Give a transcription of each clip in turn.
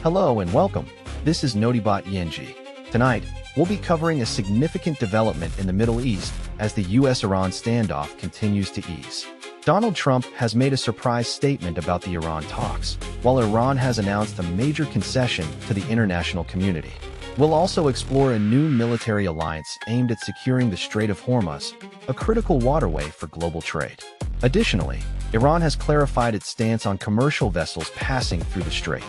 Hello and welcome. This is Notibot ENG. Tonight, we'll be covering a significant development in the Middle East as the US-Iran standoff continues to ease. Donald Trump has made a surprise statement about the Iran talks, while Iran has announced a major concession to the international community. We'll also explore a new military alliance aimed at securing the Strait of Hormuz, a critical waterway for global trade. Additionally, Iran has clarified its stance on commercial vessels passing through the strait.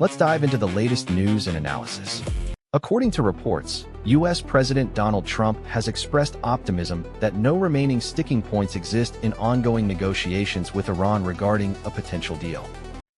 Let's dive into the latest news and analysis. According to reports, U.S. President Donald Trump has expressed optimism that no remaining sticking points exist in ongoing negotiations with Iran regarding a potential deal.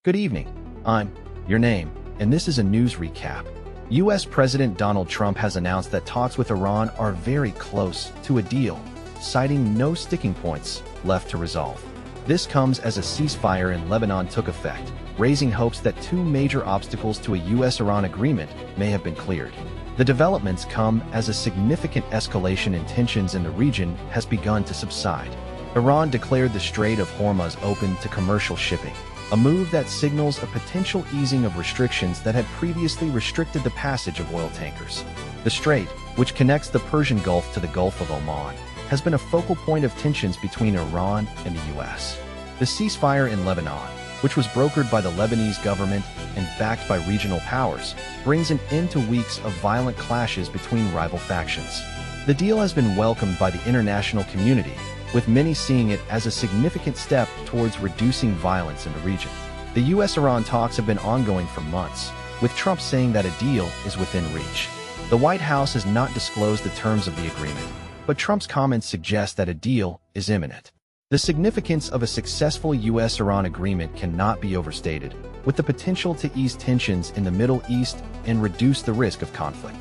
Good evening. I'm your name, and this is a news recap. U.S. President Donald Trump has announced that talks with Iran are very close to a deal, citing no sticking points left to resolve. This comes as a ceasefire in Lebanon took effect, raising hopes that two major obstacles to a U.S.-Iran agreement may have been cleared. The developments come as a significant escalation in tensions in the region has begun to subside. Iran declared the Strait of Hormuz open to commercial shipping, a move that signals a potential easing of restrictions that had previously restricted the passage of oil tankers. The strait, which connects the Persian Gulf to the Gulf of Oman, has been a focal point of tensions between Iran and the U.S. The ceasefire in Lebanon, which was brokered by the Lebanese government and backed by regional powers, brings an end to weeks of violent clashes between rival factions. The deal has been welcomed by the international community, with many seeing it as a significant step towards reducing violence in the region. The U.S.-Iran talks have been ongoing for months, with Trump saying that a deal is within reach. The White House has not disclosed the terms of the agreement, but Trump's comments suggest that a deal is imminent. The significance of a successful U.S.-Iran agreement cannot be overstated, with the potential to ease tensions in the Middle East and reduce the risk of conflict.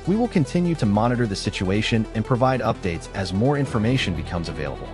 We will continue to monitor the situation and provide updates as more information becomes available.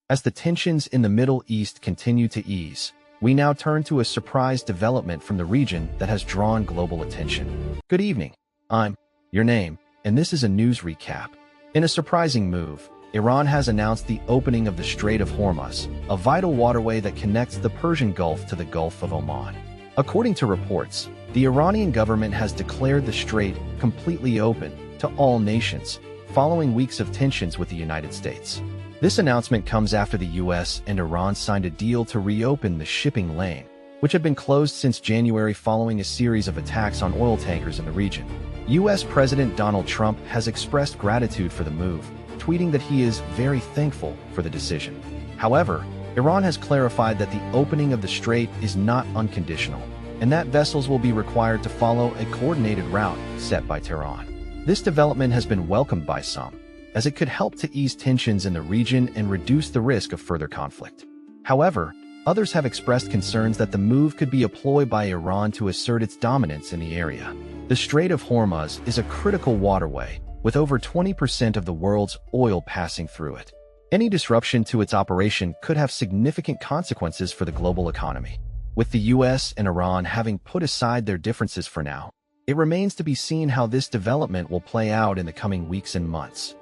As the tensions in the Middle East continue to ease, we now turn to a surprise development from the region that has drawn global attention. Good evening. I'm your name, and this is a news recap. In a surprising move, Iran has announced the opening of the Strait of Hormuz, a vital waterway that connects the Persian Gulf to the Gulf of Oman. According to reports, the Iranian government has declared the strait completely open to all nations, following weeks of tensions with the United States. This announcement comes after the U.S. and Iran signed a deal to reopen the shipping lane, which had been closed since January following a series of attacks on oil tankers in the region. U.S. President Donald Trump has expressed gratitude for the move, tweeting that he is very thankful for the decision. However, Iran has clarified that the opening of the strait is not unconditional, and that vessels will be required to follow a coordinated route set by Tehran. This development has been welcomed by some, as it could help to ease tensions in the region and reduce the risk of further conflict. However, others have expressed concerns that the move could be a ploy by Iran to assert its dominance in the area. The Strait of Hormuz is a critical waterway, with over 20% of the world's oil passing through it. Any disruption to its operation could have significant consequences for the global economy. With the U.S. and Iran having put aside their differences for now, it remains to be seen how this development will play out in the coming weeks and months.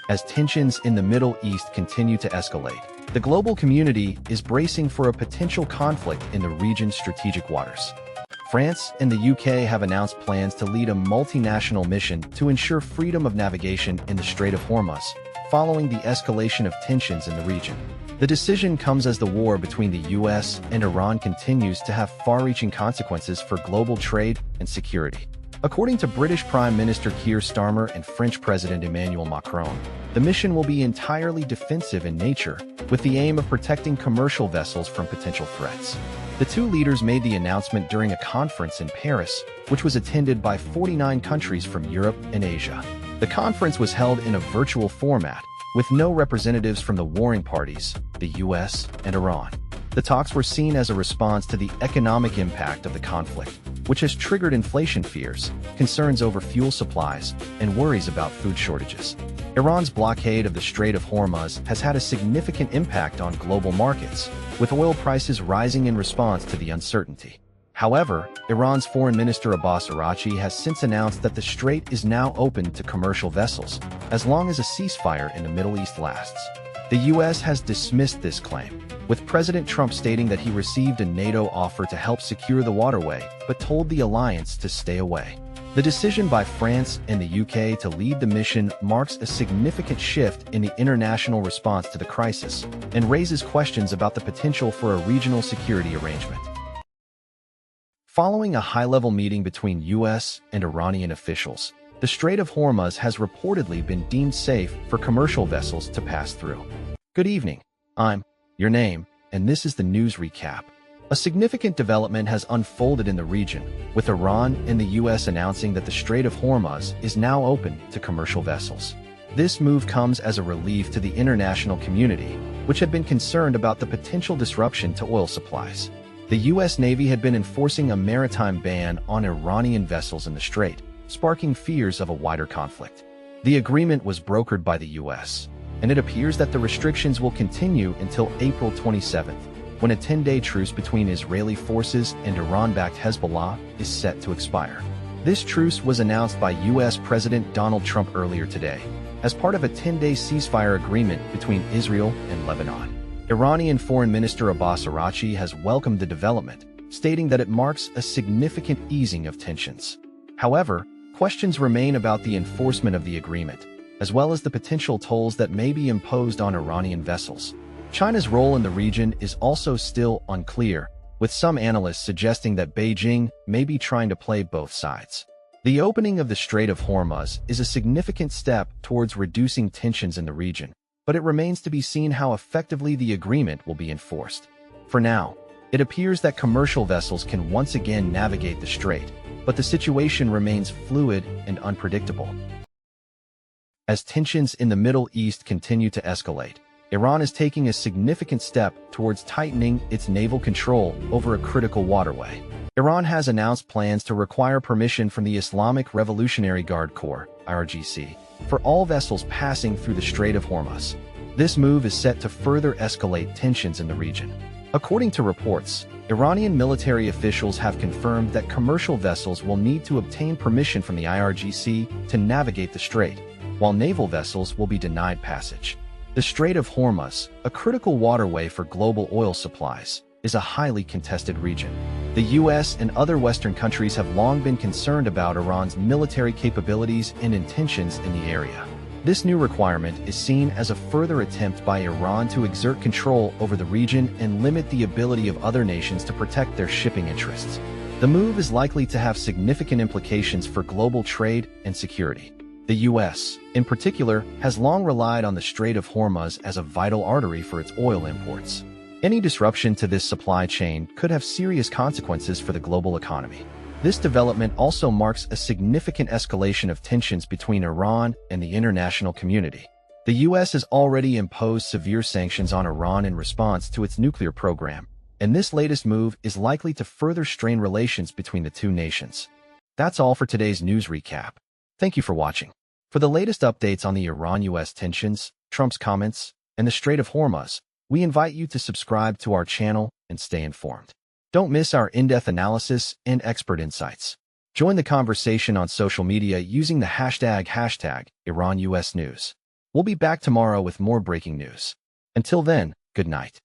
As tensions in the Middle East continue to escalate, the global community is bracing for a potential conflict in the region's strategic waters. France and the UK have announced plans to lead a multinational mission to ensure freedom of navigation in the Strait of Hormuz, following the escalation of tensions in the region. The decision comes as the war between the US and Iran continues to have far-reaching consequences for global trade and security. According to British Prime Minister Keir Starmer and French President Emmanuel Macron, the mission will be entirely defensive in nature, with the aim of protecting commercial vessels from potential threats. The two leaders made the announcement during a conference in Paris, which was attended by 49 countries from Europe and Asia. The conference was held in a virtual format, with no representatives from the warring parties, the US and Iran. The talks were seen as a response to the economic impact of the conflict, which has triggered inflation fears, concerns over fuel supplies, and worries about food shortages. Iran's blockade of the Strait of Hormuz has had a significant impact on global markets, with oil prices rising in response to the uncertainty. However, Iran's Foreign Minister Abbas Araghchi has since announced that the strait is now open to commercial vessels, as long as a ceasefire in the Middle East lasts. The U.S. has dismissed this claim, with President Trump stating that he received a NATO offer to help secure the waterway, but told the alliance to stay away. The decision by France and the UK to lead the mission marks a significant shift in the international response to the crisis and raises questions about the potential for a regional security arrangement. Following a high-level meeting between U.S. and Iranian officials, the Strait of Hormuz has reportedly been deemed safe for commercial vessels to pass through. Good evening. I'm your name, and this is the news recap. A significant development has unfolded in the region, with Iran and the U.S. announcing that the Strait of Hormuz is now open to commercial vessels. This move comes as a relief to the international community, which had been concerned about the potential disruption to oil supplies. The U.S. Navy had been enforcing a maritime ban on Iranian vessels in the strait, sparking fears of a wider conflict. The agreement was brokered by the U.S., and it appears that the restrictions will continue until April 27th, when a 10-day truce between Israeli forces and Iran-backed Hezbollah is set to expire. This truce was announced by U.S. President Donald Trump earlier today, as part of a 10-day ceasefire agreement between Israel and Lebanon. Iranian Foreign Minister Abbas Araghchi has welcomed the development, stating that it marks a significant easing of tensions. However, questions remain about the enforcement of the agreement, as well as the potential tolls that may be imposed on Iranian vessels. China's role in the region is also still unclear, with some analysts suggesting that Beijing may be trying to play both sides. The opening of the Strait of Hormuz is a significant step towards reducing tensions in the region, but it remains to be seen how effectively the agreement will be enforced. For now, it appears that commercial vessels can once again navigate the strait, but the situation remains fluid and unpredictable. As tensions in the Middle East continue to escalate, Iran is taking a significant step towards tightening its naval control over a critical waterway. Iran has announced plans to require permission from the Islamic Revolutionary Guard Corps, IRGC, for all vessels passing through the Strait of Hormuz. This move is set to further escalate tensions in the region. According to reports, Iranian military officials have confirmed that commercial vessels will need to obtain permission from the IRGC to navigate the strait, while naval vessels will be denied passage. The Strait of Hormuz, a critical waterway for global oil supplies, is a highly contested region. The U.S. and other Western countries have long been concerned about Iran's military capabilities and intentions in the area. This new requirement is seen as a further attempt by Iran to exert control over the region and limit the ability of other nations to protect their shipping interests. The move is likely to have significant implications for global trade and security. The U.S., in particular, has long relied on the Strait of Hormuz as a vital artery for its oil imports. Any disruption to this supply chain could have serious consequences for the global economy. This development also marks a significant escalation of tensions between Iran and the international community. The U.S. has already imposed severe sanctions on Iran in response to its nuclear program, and this latest move is likely to further strain relations between the two nations. That's all for today's news recap. Thank you for watching. For the latest updates on the Iran-US tensions, Trump's comments, and the Strait of Hormuz, we invite you to subscribe to our channel and stay informed. Don't miss our in-depth analysis and expert insights. Join the conversation on social media using the hashtag #IranUSNews. We'll be back tomorrow with more breaking news. Until then, good night.